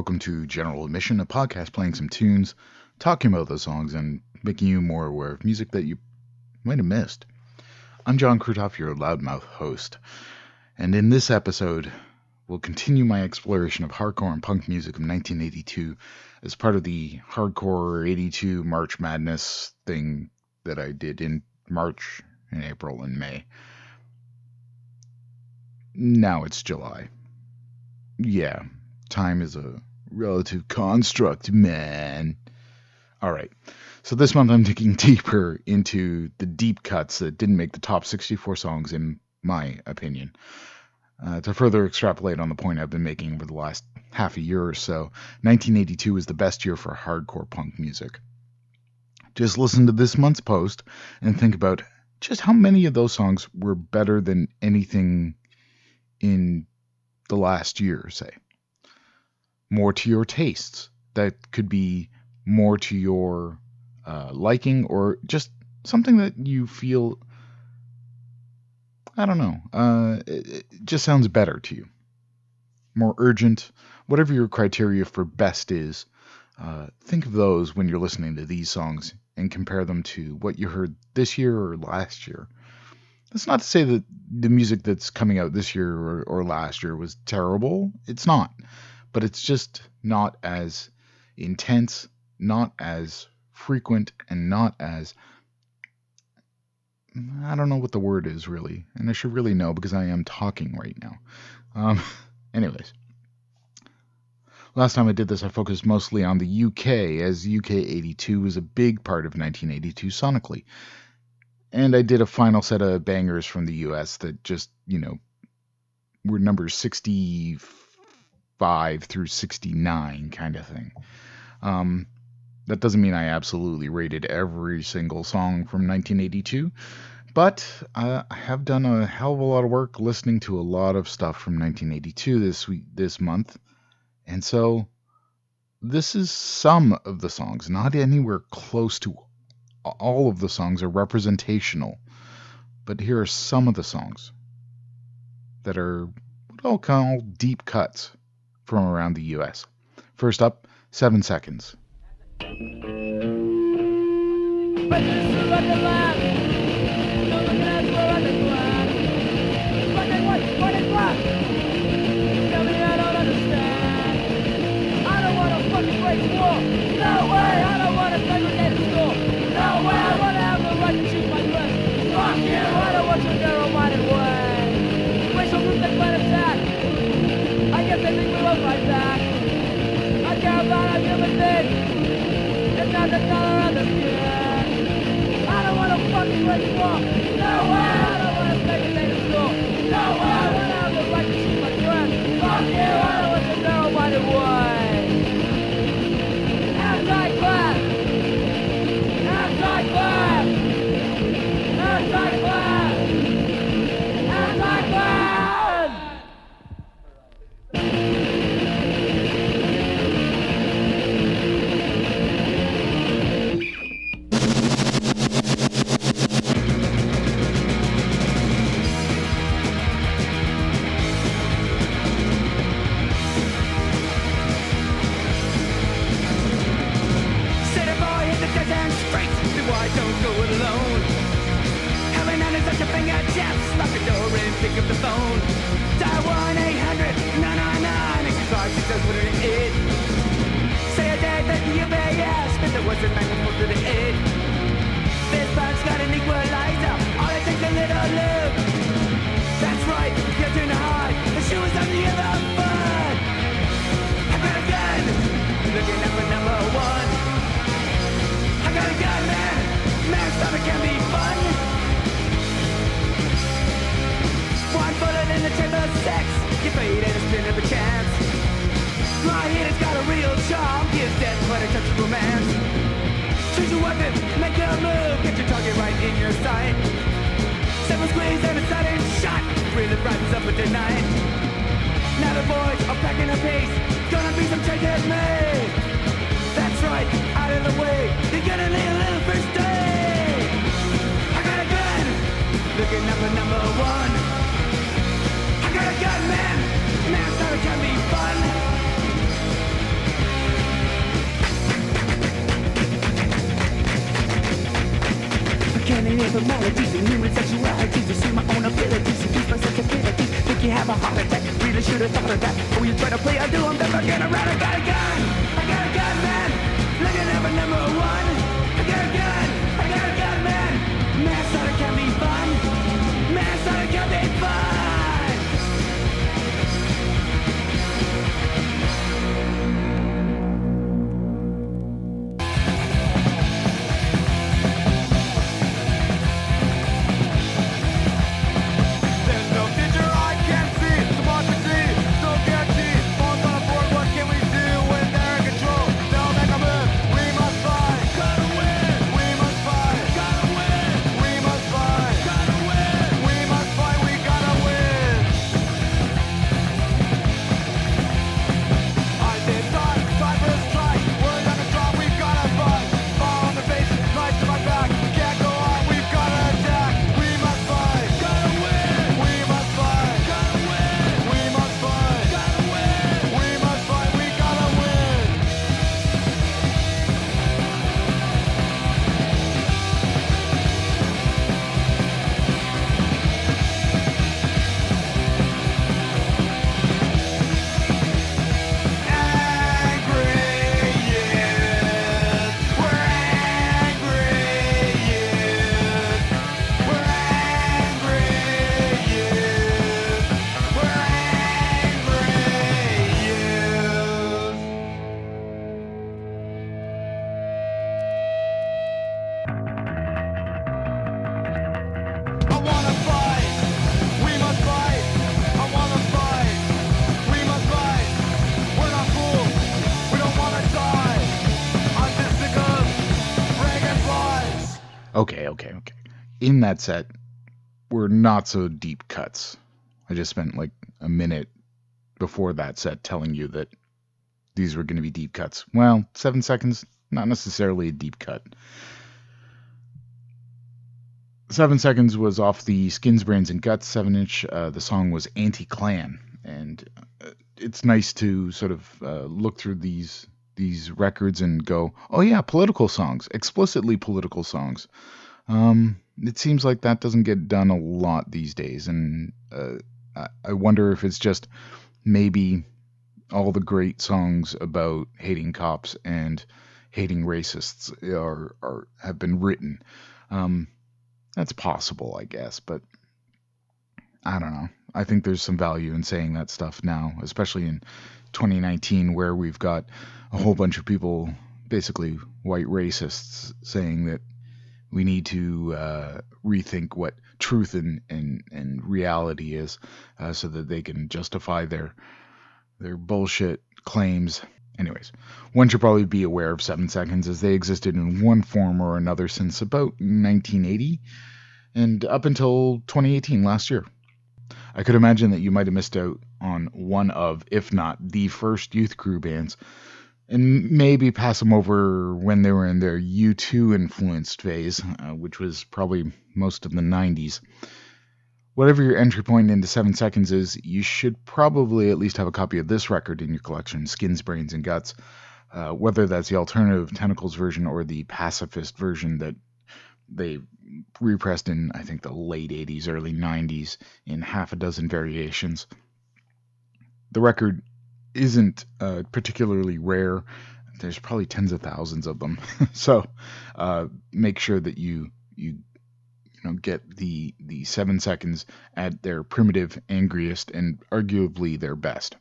welcome to General Admission, a podcast playing some tunes, talking about those songs, and making you more aware of music that you might have missed. I'm John Krutoff, your loudmouth host, and in this episode, we'll continue my exploration of hardcore and punk music of 1982 as part of the Hardcore 82 March Madness thing that I did in March, and April, and May. Now it's July. Yeah, time is a relative construct, man. Alright, so this month I'm digging deeper into the deep cuts that didn't make the top 64 songs, in my opinion. To further extrapolate on the point I've been making over the last half a year or so, 1982 was the best year for hardcore punk music. Just listen to this month's post and think about just how many of those songs were better than anything in the last year, say. More to your tastes. That could be more to your liking, or just something that you feel, I don't know, it just sounds better to you. More urgent, whatever your criteria for best is, think of those when you're listening to these songs and compare them to what you heard this year or last year. That's not to say that the music that's coming out this year or last year was terrible. It's not. But it's just not as intense, not as frequent, and not as... I don't know what the word is, really. And I should really know because I am talking right now. Anyways. Last time I did this, I focused mostly on the UK, as UK 82 was a big part of 1982 sonically. And I did a final set of bangers from the US that just, were numbers 65 through 69 kind of thing. That doesn't mean I absolutely rated every single song from 1982, but I have done a hell of a lot of work listening to a lot of stuff from 1982 this month. And so this is some of the songs, not anywhere close to all of the songs are representational, but here are some of the songs that are what I'll call deep cuts from around the US. First up, 7 Seconds. maladies and human sexualities. To see my own abilities, seduced by sensitivities. Think you have a heart attack, really should have thought of that. Oh, you try to play, I do, I'm never getting around. I got a gun, man. Looking at my number one. I got a gun, man. Manslaughter can be fun. Manslaughter can be fun. Okay. In that set were not so deep cuts. I just spent like a minute before that set telling you that these were going to be deep cuts. Well, 7 seconds, not necessarily a deep cut. 7 seconds was off the Skins, Brains, and Guts 7-inch. The song was Anti-Clan. And it's nice to sort of look through these records and go, oh yeah, political songs, explicitly political songs. It seems like that doesn't get done a lot these days, and I wonder if it's just maybe all the great songs about hating cops and hating racists have been written. That's possible, I guess, but I don't know. I think there's some value in saying that stuff now, especially in 2019, where we've got a whole bunch of people, basically white racists, saying that we need to rethink what truth and reality is, so that they can justify their bullshit claims. Anyways, one should probably be aware of 7 seconds, as they existed in one form or another since about 1980 and up until 2018, last year. I could imagine that you might have missed out on one of, if not the first youth crew bands, and maybe pass them over when they were in their U2 influenced phase, which was probably most of the 90s. Whatever your entry point into 7 seconds is, you should probably at least have a copy of this record in your collection, Skins, Brains, and Guts, whether that's the alternative Tentacles version or the pacifist version that they repressed in, I think, the late 80s, early 90s in half a dozen variations. The record isn't particularly rare. There's probably tens of thousands of them. So make sure that you get the 7 seconds at their primitive, angriest, and arguably their best.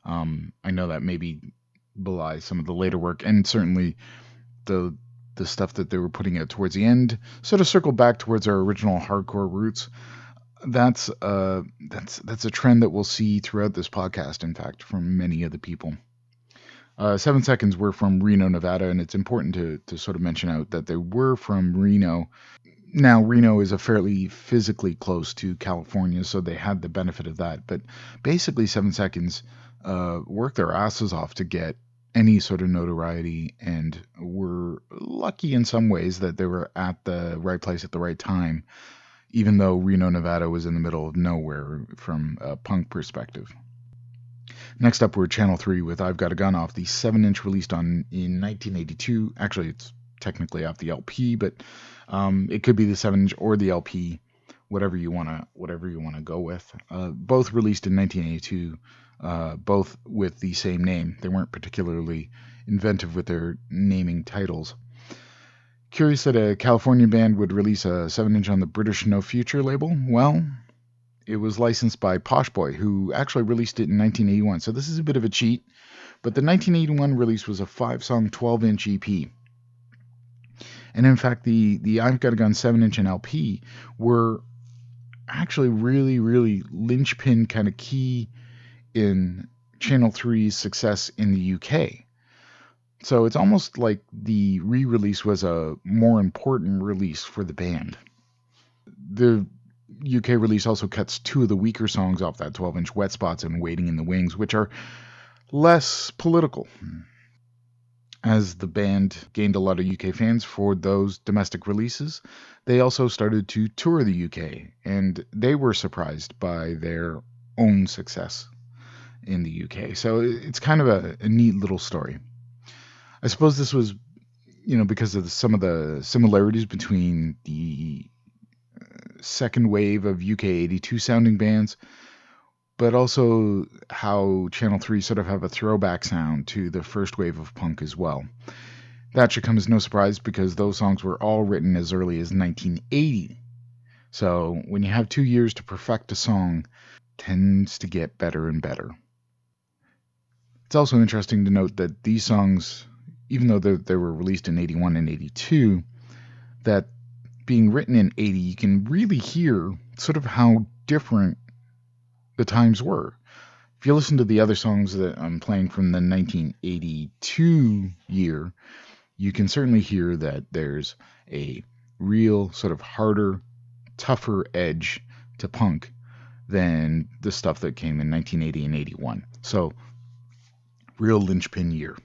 I know that maybe belies some of the later work, and certainly the stuff that they were putting out towards the end sort of circled back towards our original hardcore roots. That's a trend that we'll see throughout this podcast, in fact, from many of the people. 7 seconds were from Reno, Nevada, and it's important to sort of mention out that they were from Reno. Now, Reno is a fairly physically close to California, so they had the benefit of that. But basically, 7 seconds worked their asses off to get any sort of notoriety, and were lucky in some ways that they were at the right place at the right time, even though Reno, Nevada was in the middle of nowhere from a punk perspective. Next up, we're Channel 3 with I've Got a Gun off the 7-inch released in 1982. Actually, it's technically off the LP, but It could be the 7-inch or the LP, whatever you wanna go with. Both released in 1982, both with the same name. They weren't particularly inventive with their naming titles. Curious that a California band would release a 7-inch on the British No Future label? Well, it was licensed by Posh Boy, who actually released it in 1981. So this is a bit of a cheat, but the 1981 release was a 5-song 12-inch EP. And in fact, the I've Got a Gun 7-inch and LP were actually really, really linchpin kind of key in Channel 3's success in the UK. So it's almost like the re-release was a more important release for the band. The UK release also cuts 2 of the weaker songs off that 12-inch, Wet Spots and Waiting in the Wings, which are less political. As the band gained a lot of UK fans for those domestic releases, they also started to tour the UK, and they were surprised by their own success in the UK. So it's kind of a neat little story. I suppose this was, because of some of the similarities between the second wave of UK 82 sounding bands, but also how Channel 3 sort of have a throwback sound to the first wave of punk as well. That should come as no surprise because those songs were all written as early as 1980. So when you have 2 years to perfect a song, it tends to get better and better. It's also interesting to note that these songs, even though they were released in 81 and 82, that being written in 80, you can really hear sort of how different the times were. If you listen to the other songs that I'm playing from the 1982 year, you can certainly hear that there's a real sort of harder, tougher edge to punk than the stuff that came in 1980 and 81. So, real linchpin year,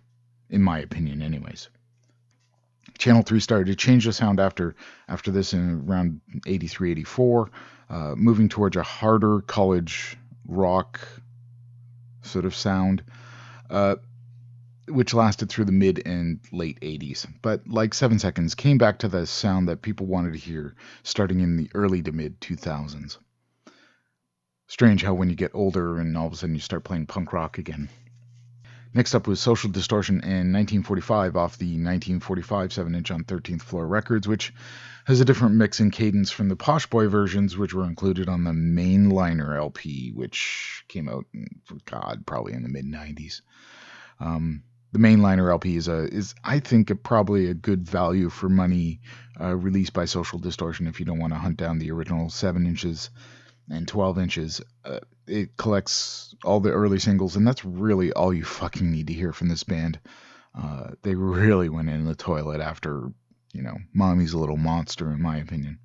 in my opinion anyways. Channel 3 started to change the sound after this in around 83, 84, moving towards a harder college rock sort of sound, which lasted through the mid and late 80s. But like 7 Seconds, came back to the sound that people wanted to hear starting in the early to mid 2000s. Strange how when you get older and all of a sudden you start playing punk rock again. Next up was Social Distortion in 1945 off the 1945 7-inch on 13th Floor Records, which has a different mix and cadence from the Posh Boy versions, which were included on the Mainliner LP, which came out, probably in the mid-90s. The Mainliner LP is I think, probably a good value for money released by Social Distortion if you don't want to hunt down the original 7 inches and 12 inches. It collects all the early singles, and that's really all you fucking need to hear from this band. They really went in the toilet after, Mommy's a Little Monster, in my opinion.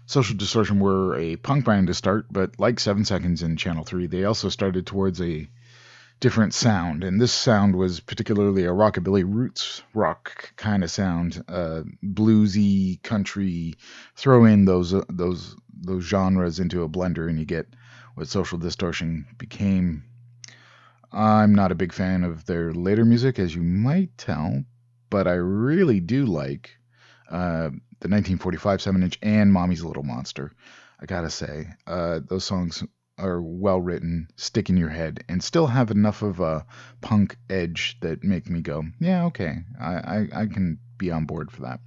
Social Distortion were a punk band to start, but like 7 Seconds and Channel 3, they also started towards a different sound, and this sound was particularly a rockabilly roots rock kind of sound, bluesy, country. Throw in those genres into a blender and you get what Social Distortion became. I'm not a big fan of their later music, as you might tell, but I really do like the 1945 7-inch and Mommy's a Little Monster. I gotta say, those songs are well written, stick in your head, and still have enough of a punk edge that make me go, yeah, okay, I can be on board for that.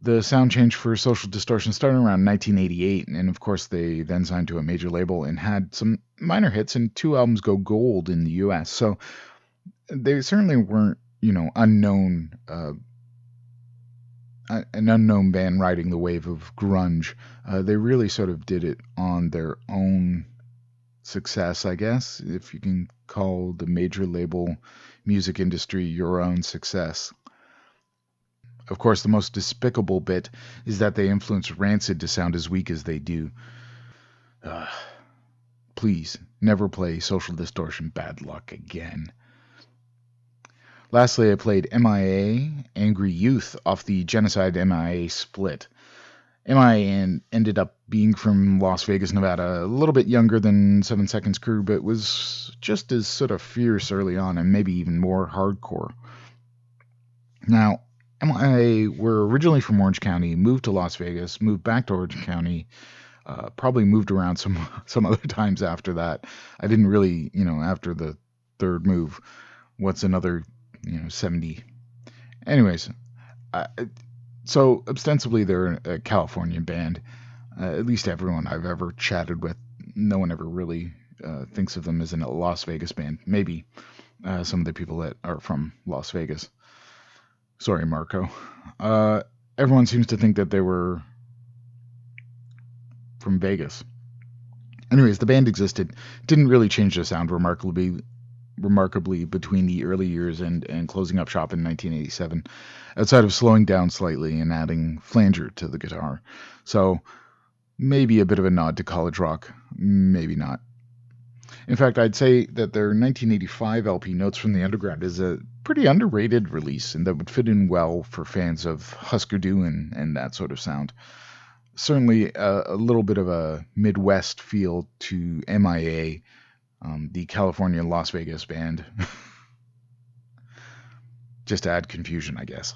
The sound change for Social Distortion started around 1988, and of course they then signed to a major label and had some minor hits and 2 albums go gold in the US. So they certainly weren't, unknown, an unknown band riding the wave of grunge. They really sort of did it on their own success, I guess, if you can call the major label music industry your own success. Of course, the most despicable bit is that they influenced Rancid to sound as weak as they do. Please, never play Social Distortion Bad Luck again. Lastly, I played M.I.A, Angry Youth, off the Genocide M.I.A split. M.I.A ended up being from Las Vegas, Nevada, a little bit younger than 7 Seconds crew, but was just as sort of fierce early on and maybe even more hardcore. Now, M.I.A. were originally from Orange County, moved to Las Vegas, moved back to Orange County, probably moved around some other times after that. I didn't really, after the third move, what's another, 70. Anyways, so ostensibly they're a Californian band. At least everyone I've ever chatted with, no one ever really thinks of them as a Las Vegas band. Maybe some of the people that are from Las Vegas. Sorry, Marco. Everyone seems to think that they were from Vegas. Anyways, the band existed, didn't really change their sound remarkably between the early years and closing up shop in 1987, outside of slowing down slightly and adding flanger to the guitar. So maybe a bit of a nod to college rock, maybe not. In fact, I'd say that their 1985 LP, Notes from the Underground, is a pretty underrated release and that would fit in well for fans of Husker Du and that sort of sound. Certainly a little bit of a Midwest feel to M.I.A., the California Las Vegas band. Just to add confusion, I guess.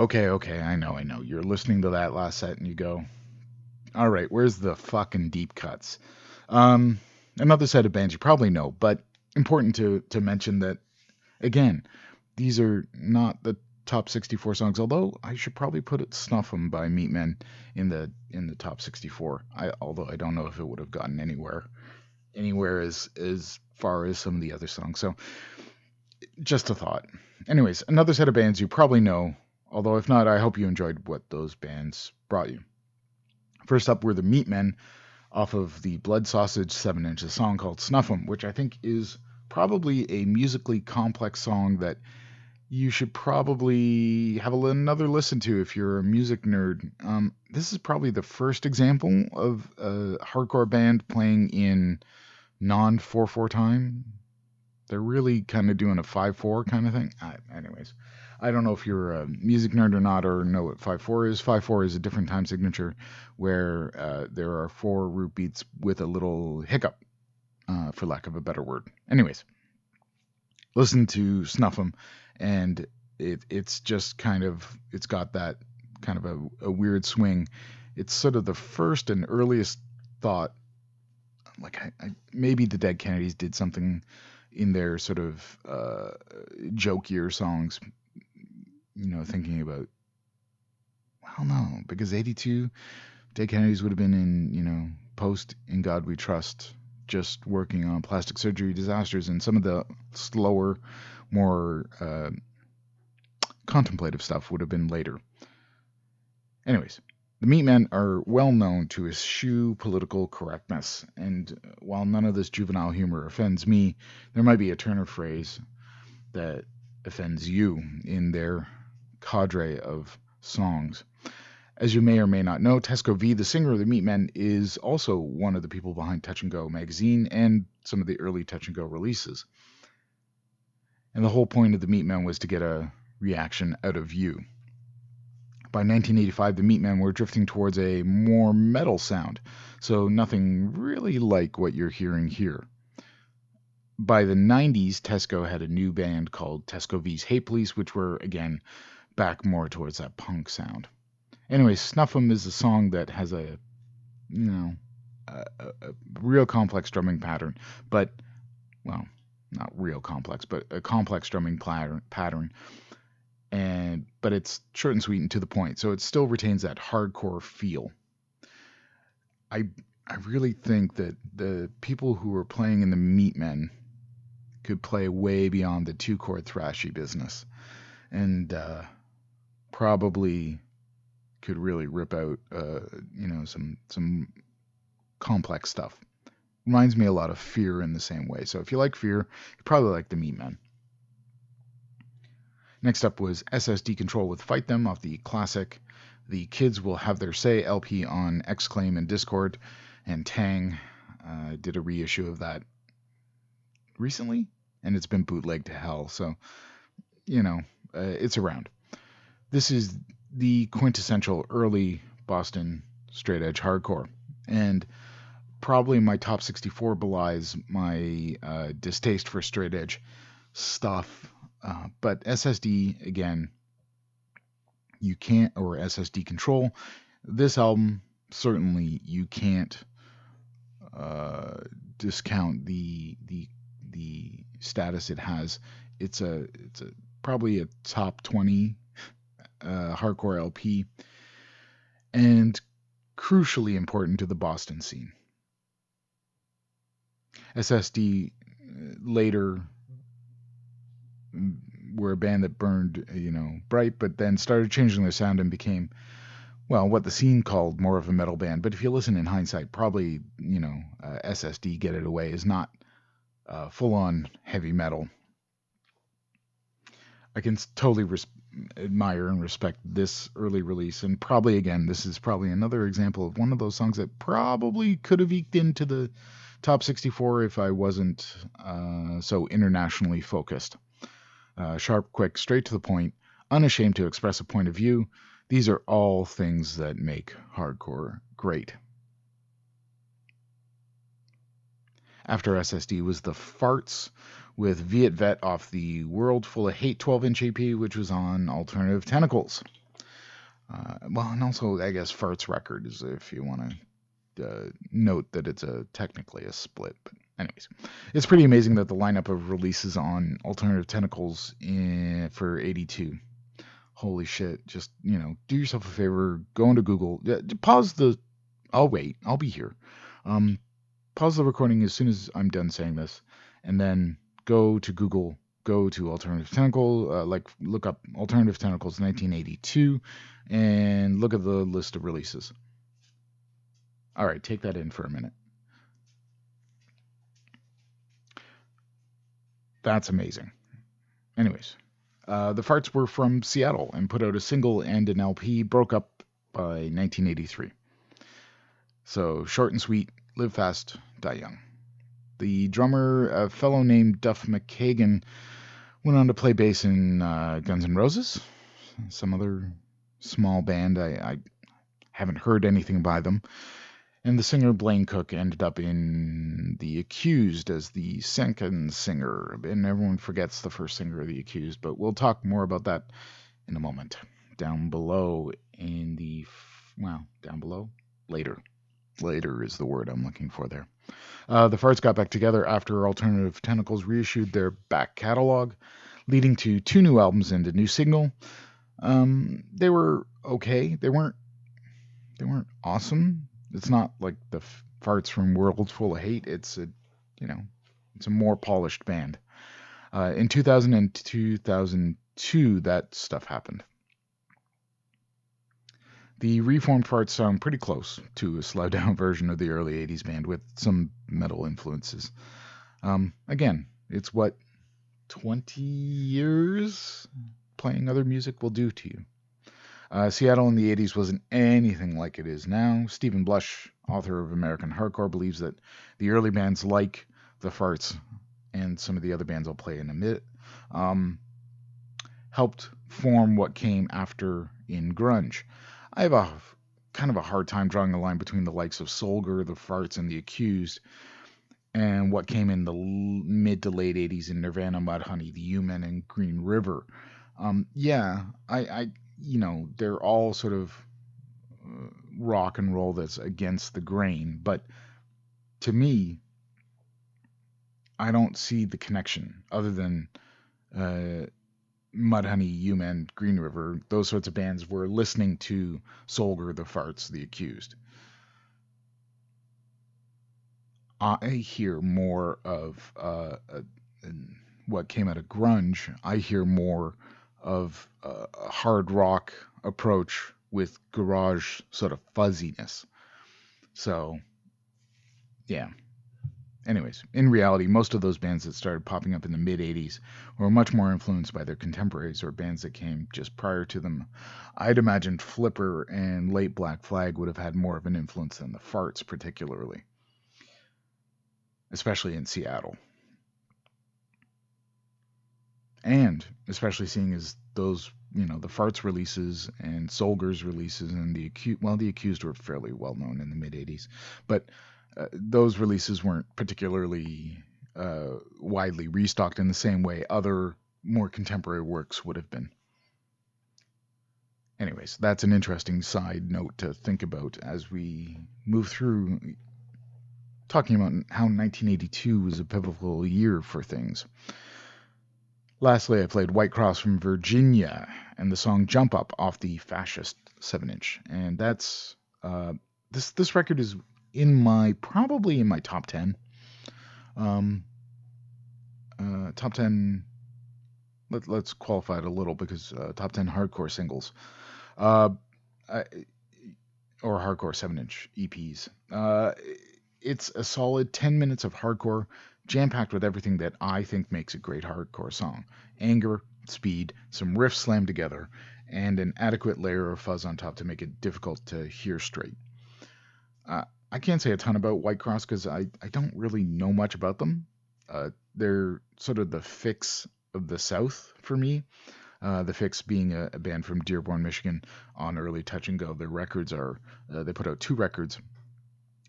Okay, I know. You're listening to that last set and you go, all right, where's the fucking deep cuts? Another set of bands you probably know, but important to mention that, again, these are not the top 64 songs, although I should probably put it Snuff 'Em by Meatmen in the top 64. Although I don't know if it would have gotten anywhere as far as some of the other songs. So just a thought. Anyways, another set of bands you probably know, although if not, I hope you enjoyed what those bands brought you. First up were the Meatmen off of the Blood Sausage 7-inch, a song called Snuff 'Em, which I think is probably a musically complex song that you should probably have another listen to if you're a music nerd. This is probably the first example of a hardcore band playing in non-4/4 time. They're really kind of doing a 5/4 kind of thing. Anyways, I don't know if you're a music nerd or not, or know what 5/4 is. 5/4 is a different time signature where there are 4 root beats with a little hiccup, for lack of a better word. Anyways, listen to Snuff 'Em, and it's just it's got that kind of a weird swing. It's sort of the first and earliest thought, like maybe the Dead Kennedys did something in their sort of jokier songs, thinking about, well, no, because 82, Dead Kennedys would have been in, post In God We Trust, just working on Plastic Surgery Disasters, and some of the slower, more contemplative stuff would have been later. Anyways, the Meatmen are well known to eschew political correctness, and while none of this juvenile humor offends me, there might be a turn of phrase that offends you in their cadre of songs. As you may or may not know, Tesco V, the singer of the Meatmen, is also one of the people behind Touch and Go magazine and some of the early Touch and Go releases. And the whole point of the Meatmen was to get a reaction out of you. By 1985, the Meatmen were drifting towards a more metal sound, so nothing really like what you're hearing here. By the 90s, Tesco had a new band called Tesco V's Hate Police, which were, again, back more towards that punk sound. Anyway, Snuff 'Em is a song that has a real complex drumming pattern, but, well, not real complex, but a complex drumming pattern. But it's short and sweet and to the point, so it still retains that hardcore feel. I really think that the people who were playing in the Meatmen could play way beyond the 2-chord thrashy business, and probably could really rip out some complex stuff. Reminds me a lot of Fear in the same way. So if you like Fear, you probably like the Meatmen. Next up was SS Decontrol with Fight Them off the classic The Kids Will Have Their Say LP on Exclaim and Discord, and Tang did a reissue of that recently, and it's been bootlegged to hell, so it's around. This is the quintessential early Boston straight edge hardcore, and probably my top 64 belies my distaste for straight edge stuff. But SSD, again, you can't, or SSD Control, this album, certainly you can't discount the status it has. It's probably a top 20 hardcore LP, and crucially important to the Boston scene. SSD later were a band that burned, bright, but then started changing their sound and became, well, what the scene called more of a metal band. But if you listen in hindsight, probably, SSD Get It Away is not full-on heavy metal. I can totally admire and respect this early release, and probably, again, this is probably another example of one of those songs that probably could have eked into the top 64 if I wasn't so internationally focused. Sharp, quick, straight to the point, unashamed to express a point of view. These are all things that make hardcore great. After SSD was the Fartz with Viet Vet off the World Full of Hate 12-inch EP, which was on Alternative Tentacles. Well, and also, I guess Fartz record is if you want to note that it's technically a split. But anyways, it's pretty amazing that the lineup of releases on Alternative Tentacles for 82. Holy shit. Just, do yourself a favor. Go into Google. Pause the... I'll wait. I'll be here. Pause the recording as soon as I'm done saying this. And then go to Google. Go to Alternative Tentacle. Look up Alternative Tentacles 1982. And look at the list of releases. All right. Take that in for a minute. That's amazing. Anyways. The Fartz were from Seattle and put out a single and an LP, broke up by 1983. So short and sweet, live fast, die young. The drummer, a fellow named Duff McKagan, went on to play bass in Guns N' Roses, some other small band. I haven't heard anything by them. And the singer Blaine Cook ended up in The Accused as the second singer. And everyone forgets the first singer of The Accused, but we'll talk more about that in a moment. Down below down below? Later. Later is the word I'm looking for there. The Fartz got back together after Alternative Tentacles reissued their back catalog, leading to 2 new albums and a new single. They were okay. They weren't awesome. It's not like the Fartz from World Full of Hate. It's a more polished band. In 2000 and 2002, that stuff happened. The reformed Fartz sound pretty close to a slowed down version of the early 80s band with some metal influences. Again, it's what 20 years playing other music will do to you. Seattle in the 80s wasn't anything like it is now. Stephen Blush, author of American Hardcore, believes that the early bands like the Fartz and some of the other bands I'll play in a minute helped form what came after in grunge. I have a kind of a hard time drawing a line between the likes of Solger, the Fartz, and the Accused, and what came in the mid to late 80s in Nirvana, Mudhoney, the U-Men, and Green River. They're all sort of rock and roll that's against the grain, but to me, I don't see the connection other than Mudhoney, U-Men, Green River, those sorts of bands were listening to Solger, the Fartz, the Accused. I hear more of what came out of grunge. I hear more of a hard rock approach with garage sort of fuzziness. So, yeah. Anyways, in reality, most of those bands that started popping up in the mid-'80s were much more influenced by their contemporaries or bands that came just prior to them. I'd imagine Flipper and late Black Flag would have had more of an influence than the Fartz, particularly. Especially in Seattle. And especially seeing as those, the Fartz releases and Solger's releases and the Accused were fairly well known in the mid-'80s. But those releases weren't particularly widely restocked in the same way other more contemporary works would have been. Anyways, that's an interesting side note to think about as we move through talking about how 1982 was a pivotal year for things. Lastly, I played White Cross from Virginia and the song Jump Up off the Fascist 7-inch. And that's this record is probably in my top 10. Top 10, let's qualify it a little because top 10 hardcore singles. Or hardcore 7-inch EPs. It's a solid 10 minutes of hardcore, jam-packed with everything that I think makes a great hardcore song. Anger, speed, some riffs slammed together, and an adequate layer of fuzz on top to make it difficult to hear straight. I can't say a ton about White Cross because I don't really know much about them. They're sort of the Fix of the South for me. The Fix being a band from Dearborn, Michigan on early Touch and Go. Their records are, they put out 2 records.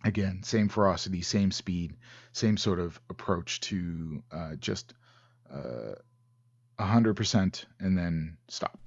Again, same ferocity, same speed, same sort of approach to just 100% and then stop.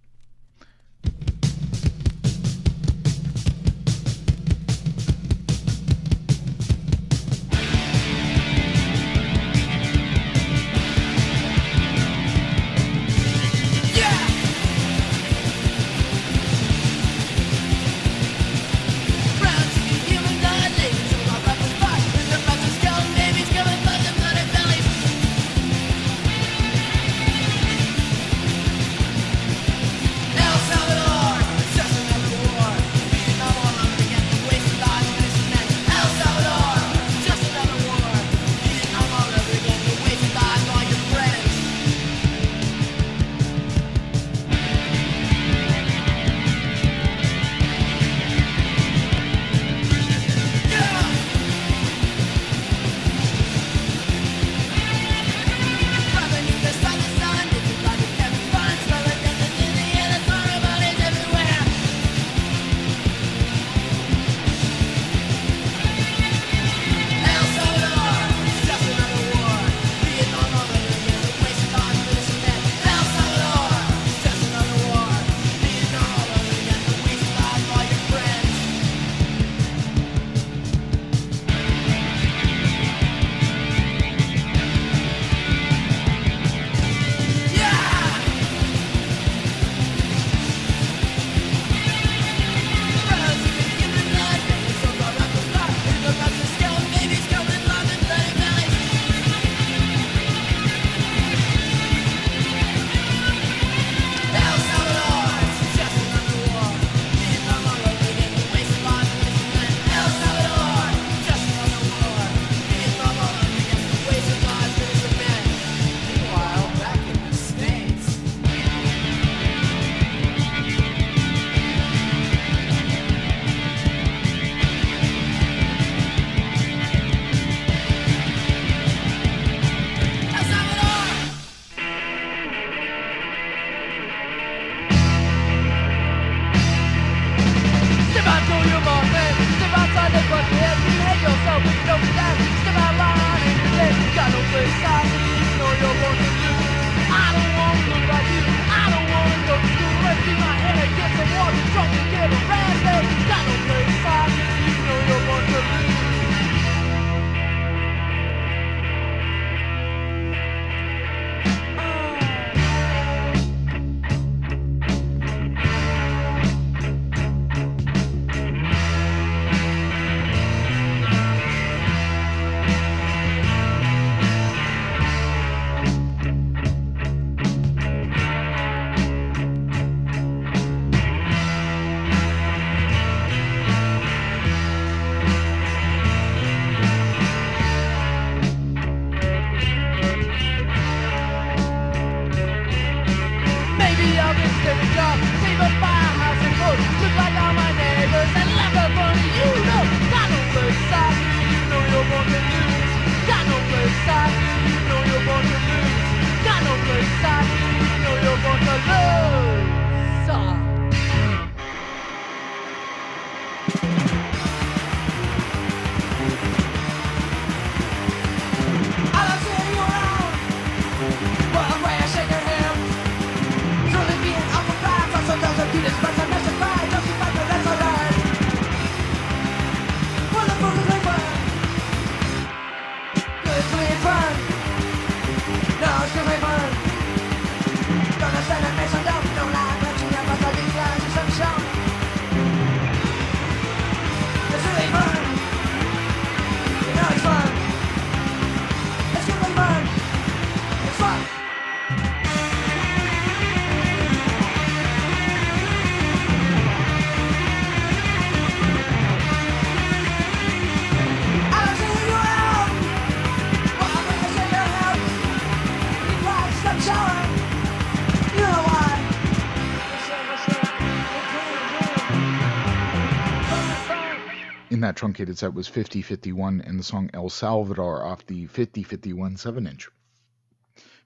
In that truncated set was 5051 and the song El Salvador off the 5051 7-inch.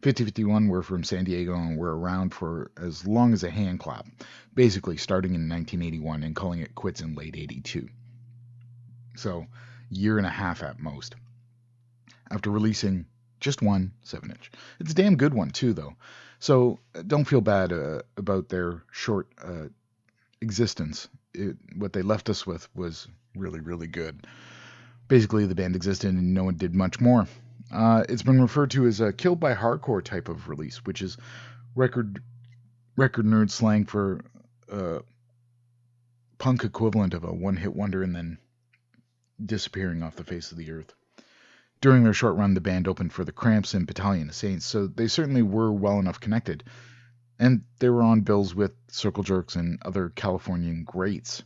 5051 were from San Diego and were around for as long as a hand clap, basically starting in 1981 and calling it quits in late 82. So, year and a half at most. After releasing just one 7-inch. It's a damn good one too, though. So, don't feel bad about their short existence. What they left us with was really, really good. Basically, the band existed and no one did much more. It's been referred to as a killed by hardcore type of release, which is record nerd slang for punk equivalent of a one-hit wonder and then disappearing off the face of the earth. During their short run, the band opened for the Cramps and Battalion of Saints, so they certainly were well enough connected. And they were on bills with Circle Jerks and other Californian greats.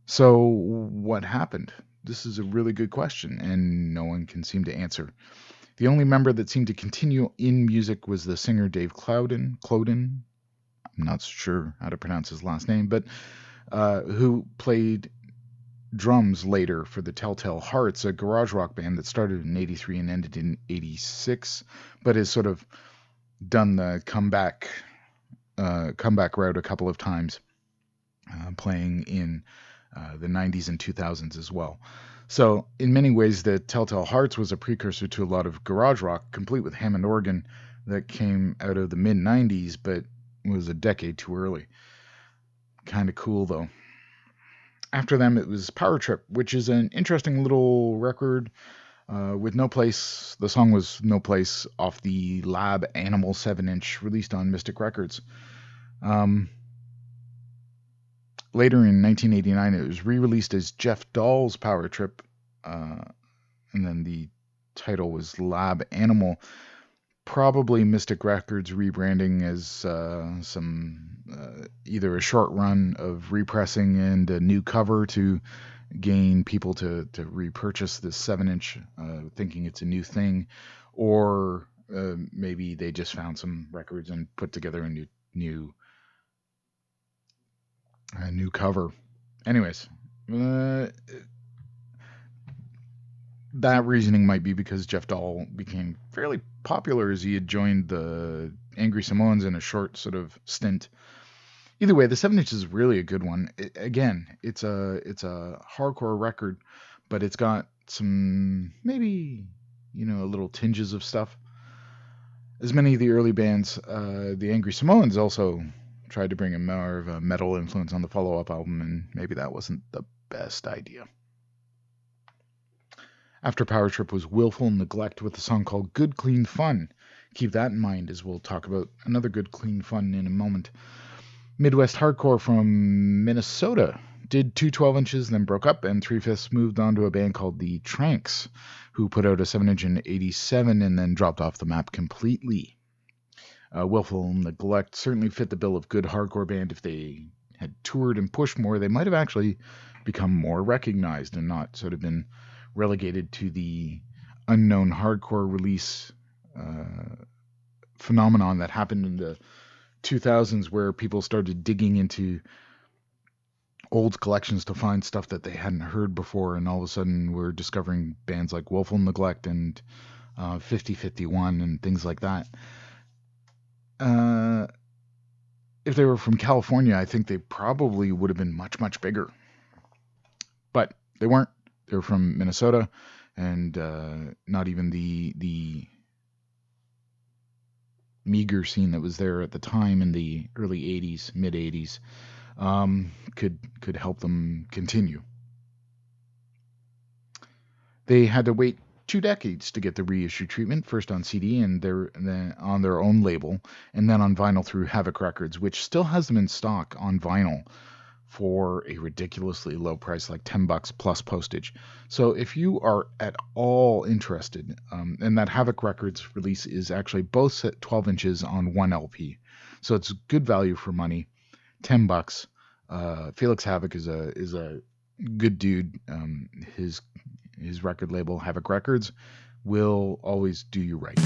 So what happened? This is a really good question, and no one can seem to answer. The only member that seemed to continue in music was the singer Dave Clowden. I'm not sure how to pronounce his last name, but who played drums later for the Telltale Hearts, a garage rock band that started in 83 and ended in 86, but has sort of done the comeback route a couple of times, playing in the 90s and 2000s as well. So in many ways, the Telltale Hearts was a precursor to a lot of garage rock, complete with Hammond organ, that came out of the mid-90s, but was a decade too early. Kind of cool, though. After them, it was Powertrip, which is an interesting little record with No Place. The song was No Place off the Lab Animal 7-inch released on Mystic Records. Later in 1989, it was re-released as Jeff Dahl's Powertrip, and then the title was Lab Animal. Probably Mystic Records rebranding as either a short run of repressing and a new cover to gain people to repurchase this 7-inch, thinking it's a new thing, or maybe they just found some records and put together a new cover. Anyways, that reasoning might be because Jeff Dahl became fairly popular as he had joined the Angry Samoans in a short sort of stint. Either way, the 7-inch is really a good one. It's a hardcore record, but it's got some maybe little tinges of stuff. As many of the early bands, the Angry Samoans also tried to bring a more of a metal influence on the follow-up album, and maybe that wasn't the best idea. After Powertrip was Willful Neglect with a song called Good Clean Fun. Keep that in mind as we'll talk about another Good Clean Fun in a moment. Midwest Hardcore from Minnesota did 2 12-inches, then broke up, and 3/5 moved on to a band called the Tranks, who put out a 7-inch in '87 and then dropped off the map completely. Willful Neglect certainly fit the bill of good hardcore band. If they had toured and pushed more, they might have actually become more recognized and not sort of been relegated to the unknown hardcore release phenomenon that happened in the 2000s, where people started digging into old collections to find stuff that they hadn't heard before, and all of a sudden we're discovering bands like Willful Neglect and 5051 and things like that. If they were from California, I think they probably would have been much, much bigger. But they weren't. They were from Minnesota, and not even the meager scene that was there at the time in the early 80s, mid 80s, could help them continue. They had to wait 2 decades to get the reissue treatment, first on CD and then on their own label, and then on vinyl through Havoc Records, which still has them in stock on vinyl for a ridiculously low price, like $10 plus postage. So if you are at all interested, and that Havoc Records release is actually both set 12 inches on 1 LP, so it's good value for money. $10. Felix Havoc is a good dude. His record label, Havoc Records, will always do you right.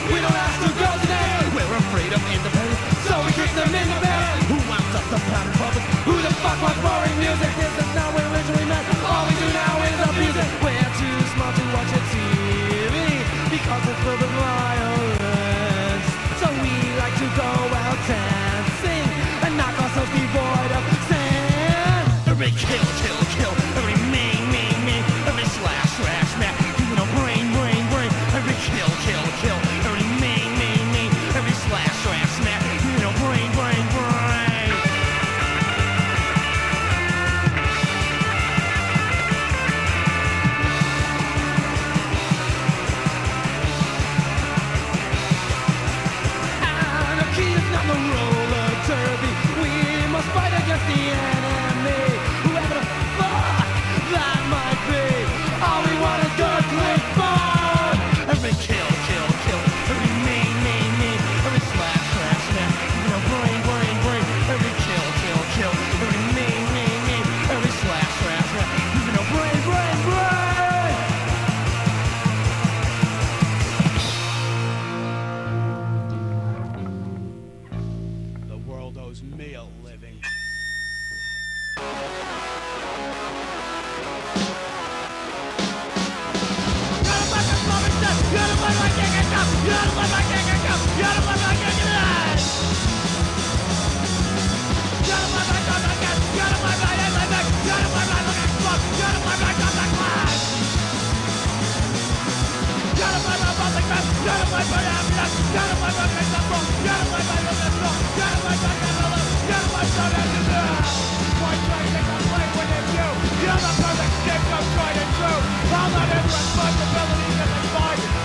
We don't ask to go today. We're afraid of independence, so we kick them in. kill. Every me, every slash, smack. You know, brain, every kill. Every me, every slash, smack. You know, brain. Anarchy is not the roller derby. We must fight against the enemy, whoever the fuck that might be. All we want is good, clean fun. Every kill. Every me, every slash, smack. You know, brain. Every kill. Every me, every slash, smack. You know, brain. The world owes me a living.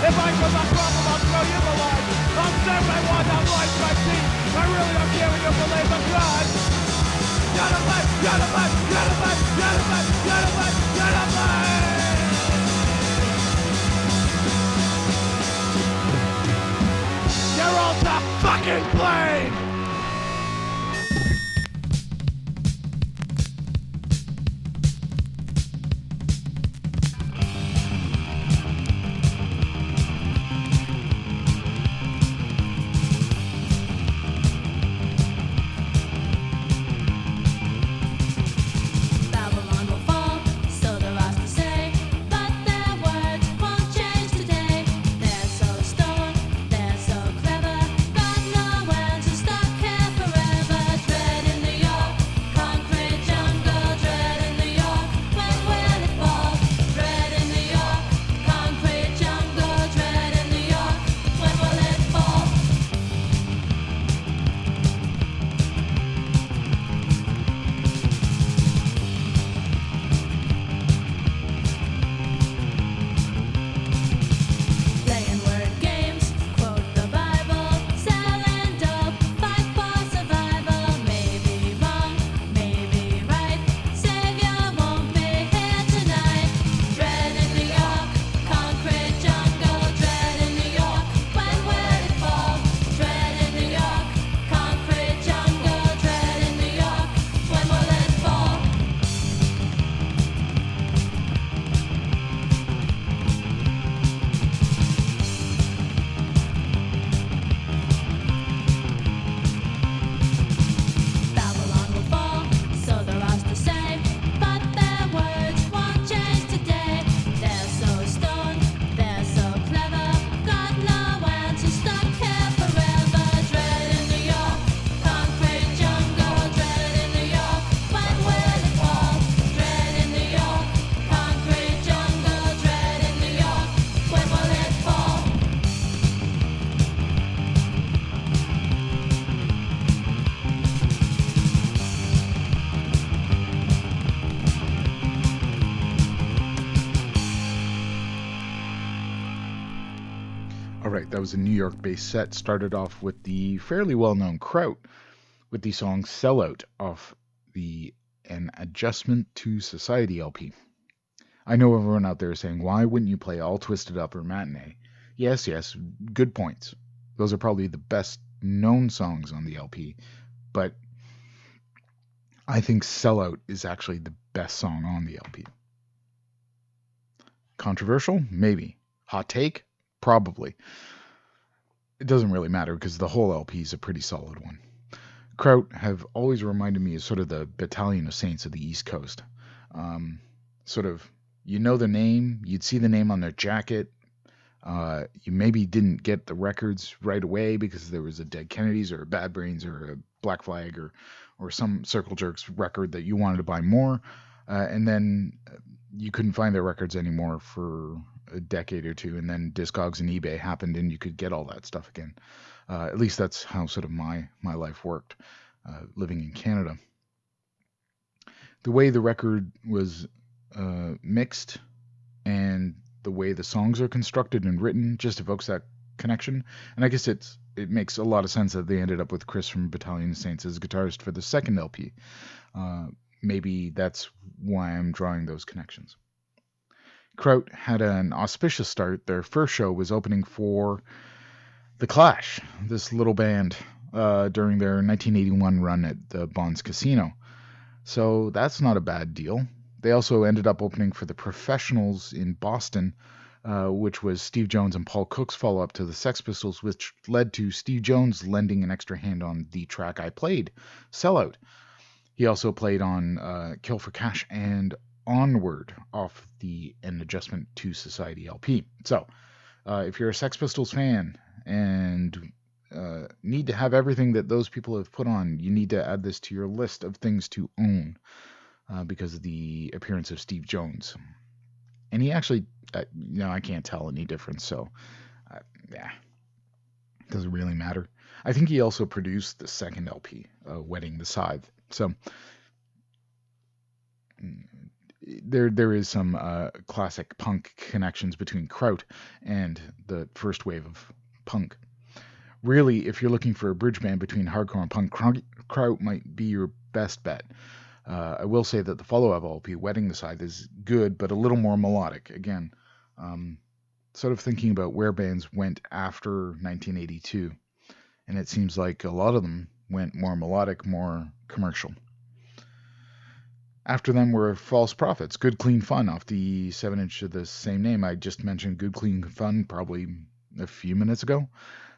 If I was a problem, I'll show you the light. I'm saying I want that light, my teeth. I really don't care what you believe in God. Get away. You're all to fucking blame. That was a New York-based set. Started off with the fairly well-known Kraut with the song Sellout off the An Adjustment to Society LP. I know everyone out there is saying, why wouldn't you play All Twisted Up or Matinee? Yes, good points. Those are probably the best known songs on the LP, but I think Sellout is actually the best song on the LP. Controversial? Maybe. Hot take? Probably. It doesn't really matter because the whole LP is a pretty solid one. Kraut have always reminded me of sort of the Battalion of Saints of the East Coast. Sort of, you know the name, you'd see the name on their jacket. You maybe didn't get the records right away because there was a Dead Kennedys or a Bad Brains or a Black Flag or some Circle Jerks record that you wanted to buy more. And then you couldn't find their records anymore for a decade or two, and then Discogs and eBay happened, and you could get all that stuff again. At least that's how sort of my life worked, living in Canada. The way the record was mixed and the way the songs are constructed and written just evokes that connection. And I guess it makes a lot of sense that they ended up with Chris from Battalion of Saints as guitarist for the second LP. Maybe that's why I'm drawing those connections. Kraut had an auspicious start. Their first show was opening for The Clash, this little band, during their 1981 run at the Bonds Casino. So that's not a bad deal. They also ended up opening for the Professionals in Boston, which was Steve Jones and Paul Cook's follow-up to the Sex Pistols, which led to Steve Jones lending an extra hand on the track I played, Sellout. He also played on Kill for Cash and Onward off the An Adjustment to Society LP. So, if you're a Sex Pistols fan and need to have everything that those people have put on, you need to add this to your list of things to own because of the appearance of Steve Jones. And he actually, I can't tell any difference, so yeah, doesn't really matter. I think he also produced the second LP, Wetting the Scythe. So there is some classic punk connections between Kraut and the first wave of punk. Really, if you're looking for a bridge band between hardcore and punk, Kraut might be your best bet. I will say that the follow-up LP, Wetting the Scythe, is good, but a little more melodic. Again, sort of thinking about where bands went after 1982, and it seems like a lot of them went more melodic, more commercial. After them were False Prophets, Good Clean Fun off the 7-inch of the same name. I just mentioned Good Clean Fun probably a few minutes ago.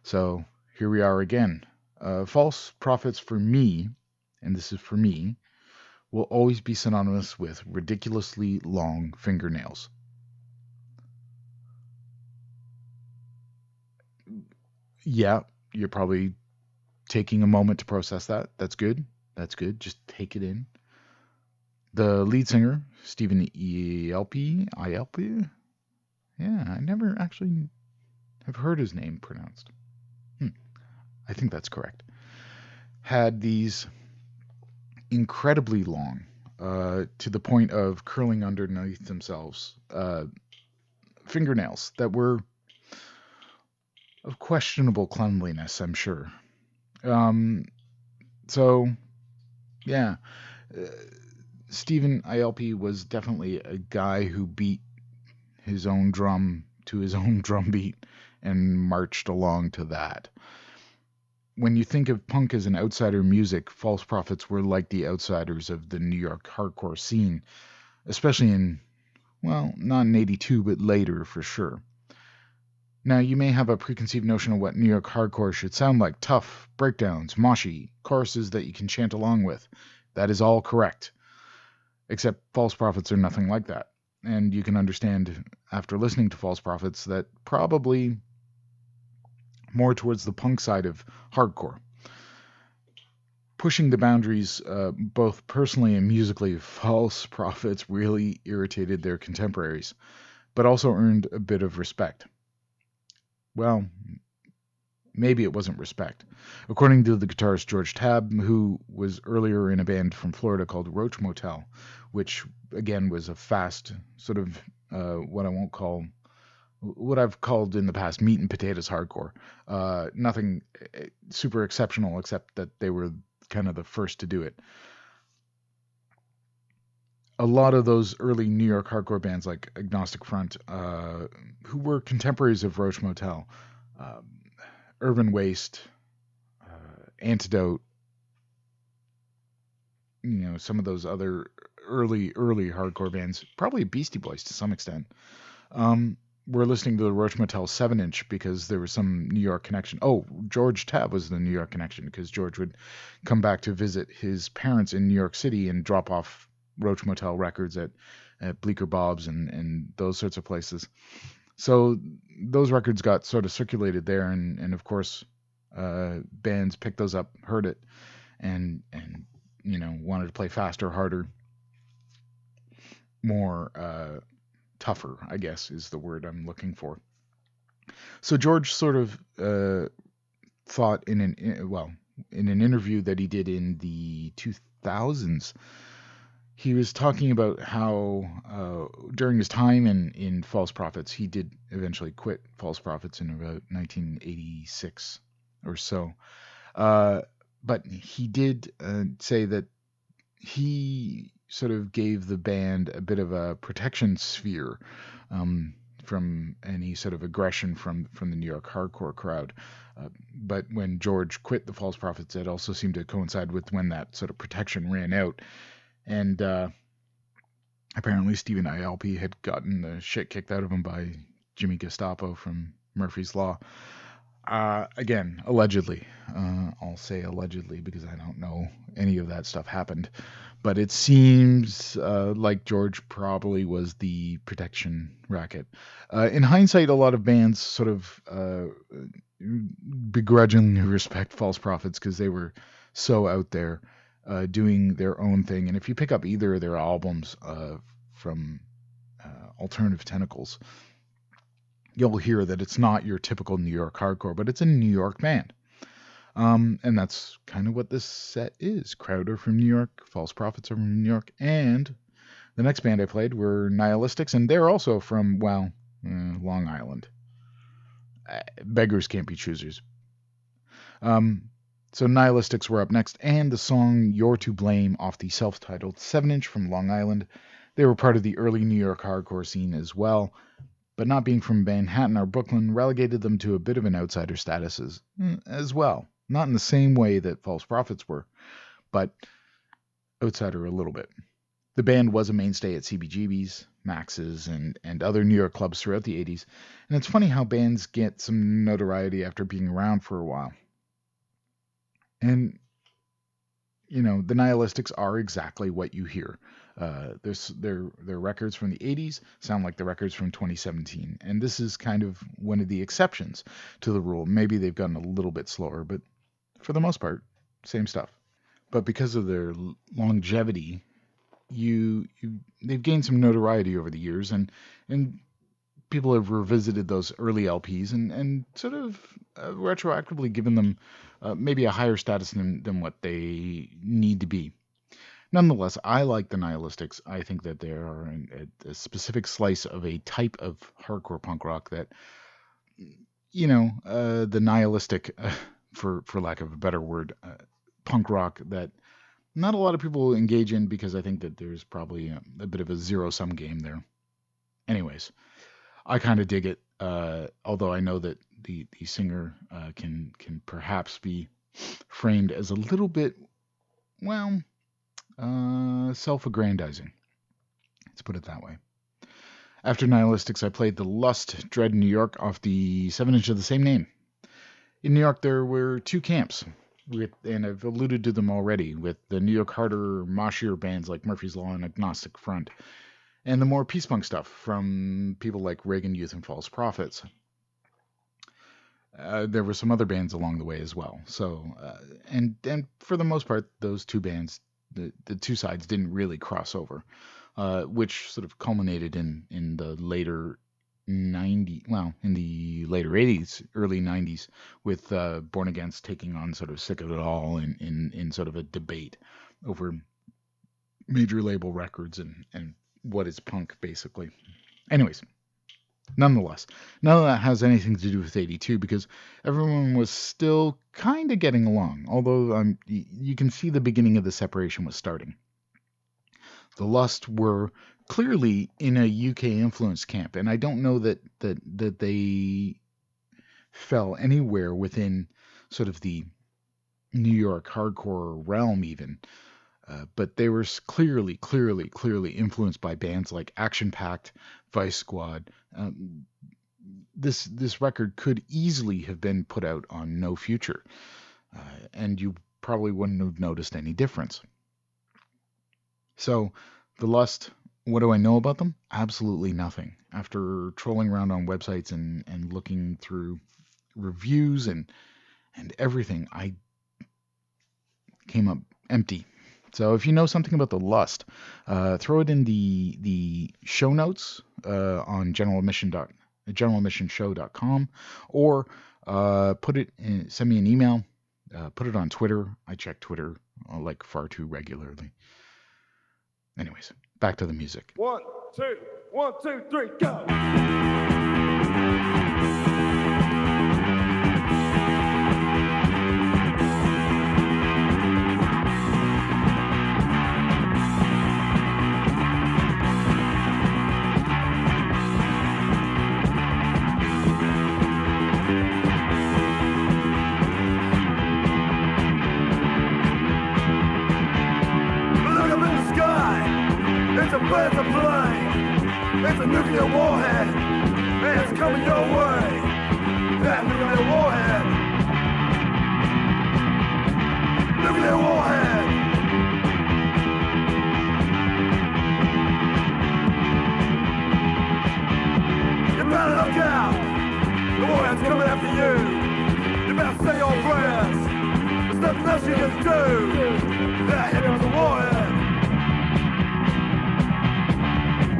So here we are again. False Prophets for me, and this is for me, will always be synonymous with ridiculously long fingernails. Yeah, you're probably taking a moment to process that. That's good. That's good. Just take it in. The lead singer, Stephen ILP, yeah, I never actually have heard his name pronounced. I think that's correct. Had these incredibly long, to the point of curling underneath themselves, fingernails that were of questionable cleanliness, I'm sure. So, yeah. Stephen ILP was definitely a guy who beat his own drum to his own drum beat and marched along to that. When you think of punk as an outsider music, False Prophets were like the outsiders of the New York hardcore scene, especially in, well, not in 82, but later for sure. Now, you may have a preconceived notion of what New York hardcore should sound like: tough, breakdowns, moshy, choruses that you can chant along with. That is all correct. Except False Prophets are nothing like that. And you can understand, after listening to False Prophets, that probably more towards the punk side of hardcore. Pushing the boundaries, both personally and musically, False Prophets really irritated their contemporaries, but also earned a bit of respect. Well, maybe it wasn't respect. According to the guitarist George Tabb, who was earlier in a band from Florida called Roach Motel, which again was a fast sort of what I've called in the past meat and potatoes hardcore. Nothing super exceptional except that they were kind of the first to do it. A lot of those early New York hardcore bands like Agnostic Front, who were contemporaries of Roach Motel, Urban Waste, Antidote, some of those other early hardcore bands, probably Beastie Boys to some extent, were listening to the Roach Motel 7-inch because there was some New York connection. Oh, George Tabb was the New York connection because George would come back to visit his parents in New York City and drop off Roach Motel records at Bleecker Bob's and those sorts of places. So those records got sort of circulated there, and of course, bands picked those up, heard it, and wanted to play faster, harder. more tougher, I guess is the word I'm looking for. So George sort of thought in an interview that he did in the 2000s, he was talking about how during his time in False Prophets, he did eventually quit False Prophets in about 1986 or so. But he did say that he sort of gave the band a bit of a protection sphere from any sort of aggression from the New York hardcore crowd. But when George quit the False Prophets, it also seemed to coincide with when that sort of protection ran out. And apparently Stephen Ialpi had gotten the shit kicked out of him by Jimmy Gestapo from Murphy's Law. Again, allegedly. I'll say allegedly because I don't know any of that stuff happened. But it seems like George probably was the protection racket. In hindsight, a lot of bands sort of begrudgingly respect False Prophets because they were so out there doing their own thing. And if you pick up either of their albums from Alternative Tentacles, you'll hear that it's not your typical New York hardcore, but it's a New York band. And that's kind of what this set is. Crowder from New York, False Prophets are from New York, and the next band I played were Nihilistics, and they're also from, Long Island. Beggars can't be choosers. So Nihilistics were up next, and the song You're to Blame off the self-titled 7-inch from Long Island. They were part of the early New York hardcore scene as well, but not being from Manhattan or Brooklyn relegated them to a bit of an outsider status as well. Not in the same way that False Prophets were, but outsider a little bit. The band was a mainstay at CBGB's, Max's, and other New York clubs throughout the 80s, and it's funny how bands get some notoriety after being around for a while. And, the Nihilistics are exactly what you hear. Their records from the 80s sound like the records from 2017, and this is kind of one of the exceptions to the rule. Maybe they've gotten a little bit slower, but for the most part, same stuff. But because of their longevity, they've gained some notoriety over the years, and people have revisited those early LPs and sort of retroactively given them maybe a higher status than what they need to be. Nonetheless, I like the Nihilistics. I think that they are a specific slice of a type of hardcore punk rock that, the nihilistic, for lack of a better word, punk rock that not a lot of people engage in because I think that there's probably a bit of a zero-sum game there. Anyways, I kind of dig it, although I know that the singer can perhaps be framed as a little bit, self-aggrandizing. Let's put it that way. After Nihilistics, I played the Lust Dread New York off the 7-inch of the same name. In New York, there were two camps, and I've alluded to them already, with the New York harder, moshier bands like Murphy's Law and Agnostic Front, and the more peace punk stuff from people like Reagan Youth and False Prophets. There were some other bands along the way as well. So, and for the most part, those two bands, the two sides didn't really cross over, which sort of culminated in the later in the later 80s, early 90s, with Born Against taking on sort of Sick of It All in sort of a debate over major label records and what is punk, basically. Anyways, nonetheless, none of that has anything to do with 82 because everyone was still kind of getting along, although you can see the beginning of the separation was starting. The Lust were clearly in a UK influenced camp, and I don't know that they fell anywhere within sort of the New York hardcore realm even. But they were clearly influenced by bands like Action Pact, Vice Squad. This record could easily have been put out on No Future, and you probably wouldn't have noticed any difference. So, the Lust, what do I know about them? Absolutely nothing. After trolling around on websites and looking through reviews and everything, I came up empty. So if you know something about the Lust, throw it in the show notes on generalmissionshow.com, or send me an email, put it on Twitter. I check Twitter like far too regularly. Anyways, back to the music. 1, 2, 1, 2, 3, go! It's a bird of plane. It's a nuclear warhead. And it's coming your way. That nuclear warhead. Nuclear warhead. You better look out. The warhead's coming after you. You better say your prayers. There's nothing else you can do. That hit on the warhead.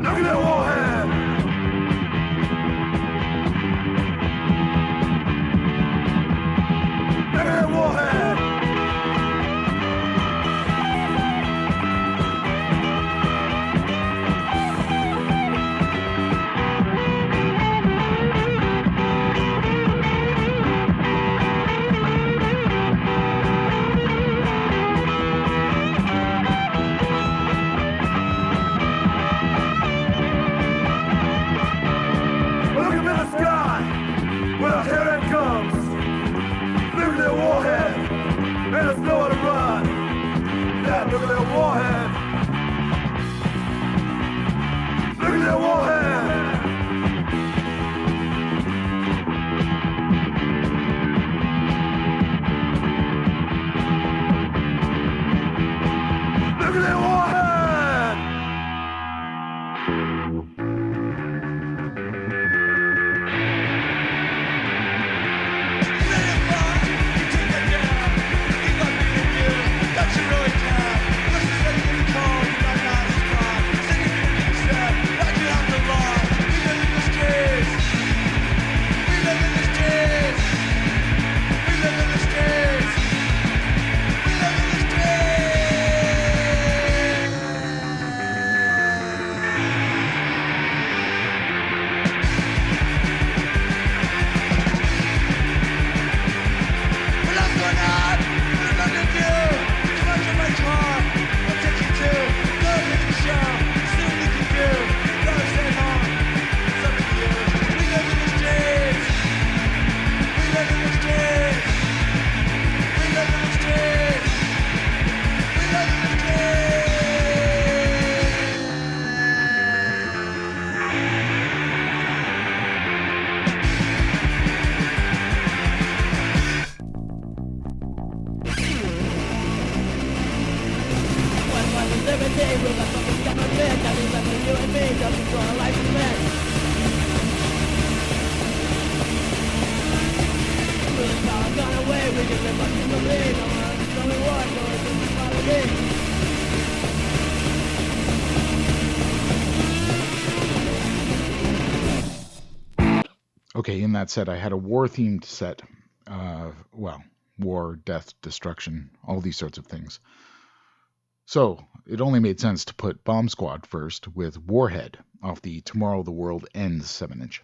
Nuclear warhead! Nuclear warhead! Nuclear warhead! Nuclear warhead! Nuclear warhead! Okay, in that set, I had a war-themed set. War, death, destruction, all these sorts of things. So it only made sense to put Bomb Squad first with Warhead off the Tomorrow the World Ends 7-inch.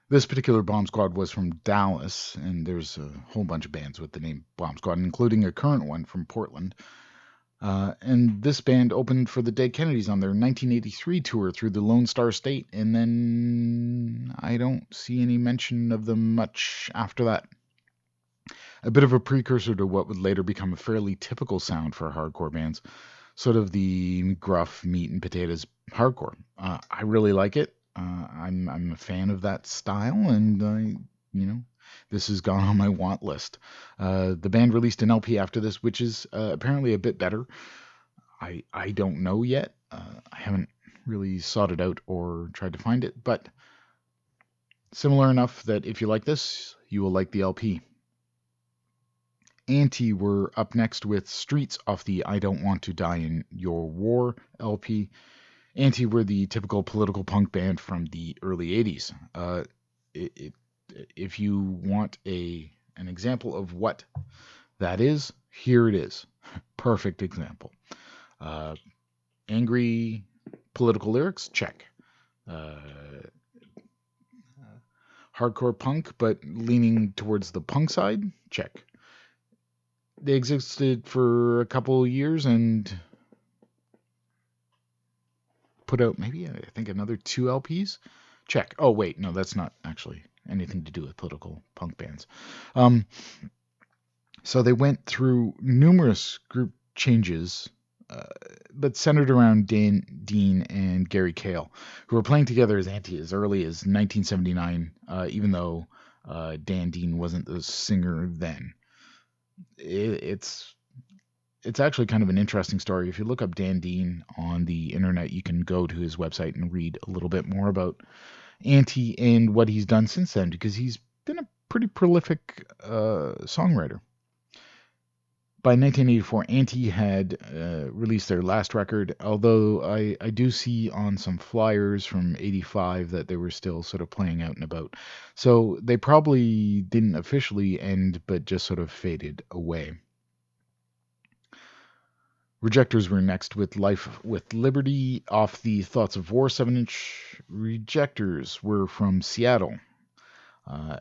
This particular Bomb Squad was from Dallas, and there's a whole bunch of bands with the name Bomb Squad, including a current one from Portland. And this band opened for the Dead Kennedys on their 1983 tour through the Lone Star State, and then I don't see any mention of them much after that. A bit of a precursor to what would later become a fairly typical sound for hardcore bands, sort of the gruff meat and potatoes hardcore. I really like it. I'm a fan of that style, and this has gone on my want list. The band released an LP after this, which is apparently a bit better. I don't know yet. I haven't really sought it out or tried to find it, but similar enough that if you like this, you will like the LP. Anti were up next with Streets off the I Don't Want to Die in Your War LP. Anti were the typical political punk band from the early 80s. If you want an example of what that is, here it is. Perfect example. Angry political lyrics, check. Hardcore punk, but leaning towards the punk side, check. They existed for a couple of years and put out maybe, I think, another 2 LPs. Check. Oh, wait, no, that's not actually anything to do with political punk bands. So they went through numerous group changes, but centered around Dan Dean and Gary Cale, who were playing together as Anti as early as 1979, even though Dan Dean wasn't the singer then. It's actually kind of an interesting story. If you look up Dan Dean on the internet, you can go to his website and read a little bit more about Anti and what he's done since then, because he's been a pretty prolific songwriter. By 1984, Anti had released their last record, although I do see on some flyers from 85 that they were still sort of playing out and about. So they probably didn't officially end, but just sort of faded away. Rejectors were next with Life with Liberty off the Thoughts of War 7-inch. Rejectors were from Seattle.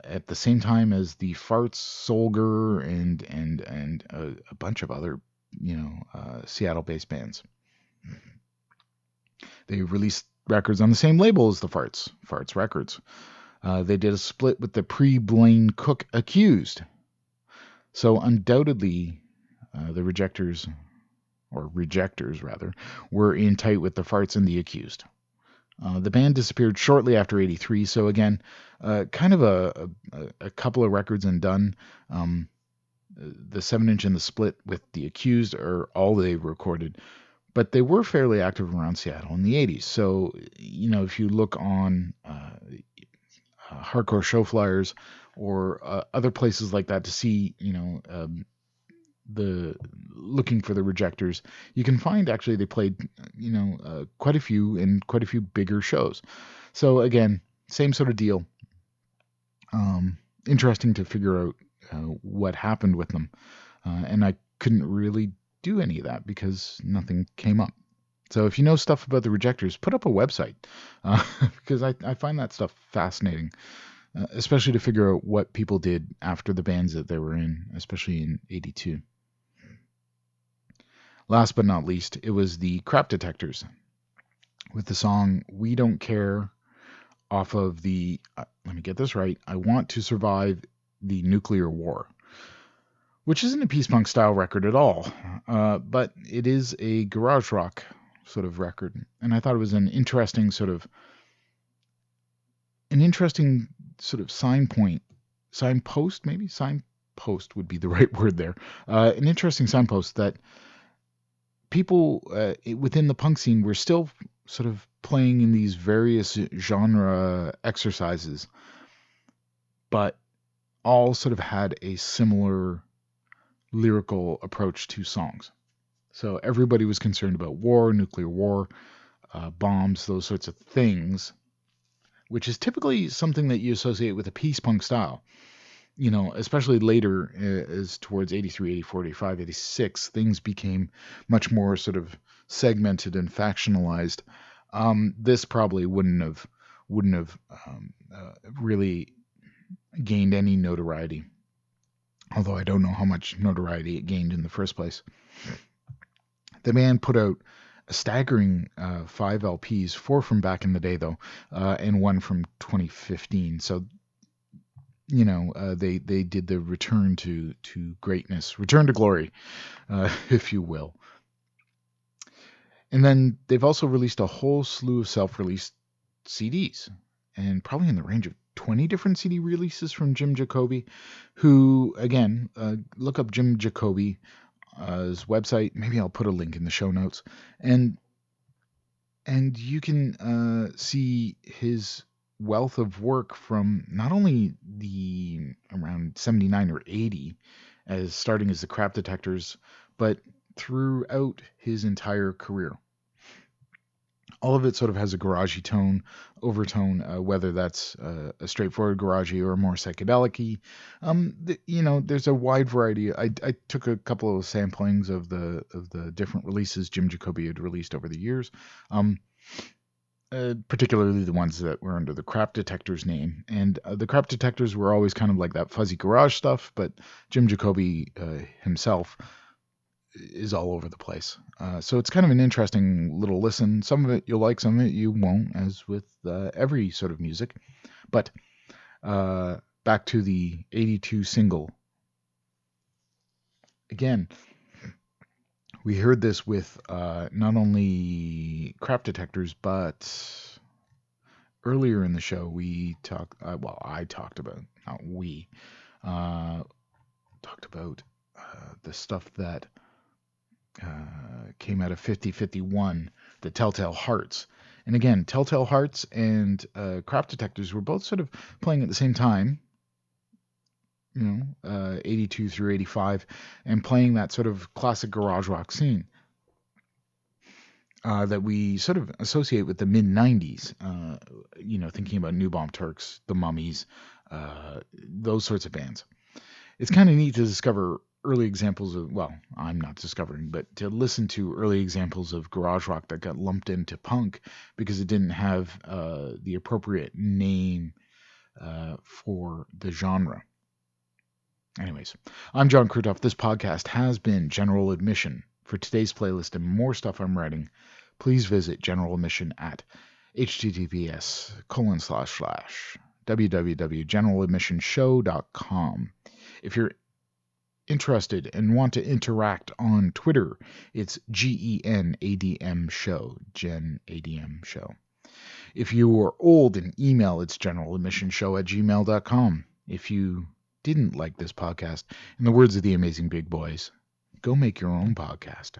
At the same time as the Fartz, Solger, and a bunch of other, Seattle-based bands. They released records on the same label as the Fartz Records. They did a split with the pre-Blaine Cook Accused. So undoubtedly, the Rejectors rather, were in tight with the Fartz and the Accused. The band disappeared shortly after 83, so again, kind of a couple of records and done. The 7-inch and the split with the Accused are all they recorded, but they were fairly active around Seattle in the 80s. So, if you look on hardcore show flyers or other places like that to see, looking for the Rejectors, you can find actually they played quite a few in quite a few bigger shows. So again, same sort of deal. Interesting to figure out what happened with them, and I couldn't really do any of that because nothing came up. So if you know stuff about the Rejectors, put up a website, because I find that stuff fascinating, especially to figure out what people did after the bands that they were in, especially in 82. Last but not least, it was the Crap Detectors with the song We Don't Care off of the, let me get this right, I Want to Survive the Nuclear War, which isn't a peace punk style record at all, but it is a garage rock sort of record. And I thought it was an interesting sort of signpost would be the right word there. An interesting signpost that people within the punk scene were still sort of playing in these various genre exercises, but all sort of had a similar lyrical approach to songs. So everybody was concerned about war, nuclear war, bombs, those sorts of things, which is typically something that you associate with a peace punk style. Especially later, as towards 83, 84, 85, 86, things became much more sort of segmented and factionalized. This probably wouldn't have really gained any notoriety, although I don't know how much notoriety it gained in the first place. The band put out a staggering 5 LPs, 4 from back in the day though, and 1 from 2015. So they did the return to greatness, return to glory, if you will. And then they've also released a whole slew of self-released CDs, and probably in the range of 20 different CD releases from Jim Jacoby, who, again, look up Jim Jacoby's website. Maybe I'll put a link in the show notes. And you can see his wealth of work from not only the around 79 or 80 as starting as the Crap Detectors, but throughout his entire career. All of it sort of has a garagey tone, overtone, whether that's a straightforward garagey or more psychedelic-y. There's a wide variety. I took a couple of samplings of the different releases Jim Jacoby had released over the years, particularly the ones that were under the Crap Detectors name. And the Crap Detectors were always kind of like that fuzzy garage stuff, but Jim Jacoby himself is all over the place. So it's kind of an interesting little listen. Some of it you'll like, some of it you won't, as with every sort of music. But back to the 82 single. Again, we heard this with not only Crap Detectors, but earlier in the show I talked about, not we, talked about the stuff that came out of 5051, the Telltale Hearts. And again, Telltale Hearts and Crap Detectors were both sort of playing at the same time, 82 through 85, and playing that sort of classic garage rock scene that we sort of associate with the mid-90s, thinking about New Bomb Turks, the Mummies, those sorts of bands. It's kind of neat to discover early examples of, well, I'm not discovering, but to listen to early examples of garage rock that got lumped into punk because it didn't have the appropriate name for the genre. Anyways, I'm John Krutoff. This podcast has been General Admission. For today's playlist and more stuff I'm writing, please visit General Admission at https://www.generaladmissionshow.com. If you're interested and want to interact on Twitter, it's GENADM Show, Gen ADM Show. If you are old and email, it's generaladmissionshow@gmail.com. If you didn't like this podcast, in the words of the Amazing Big Boys, go make your own podcast.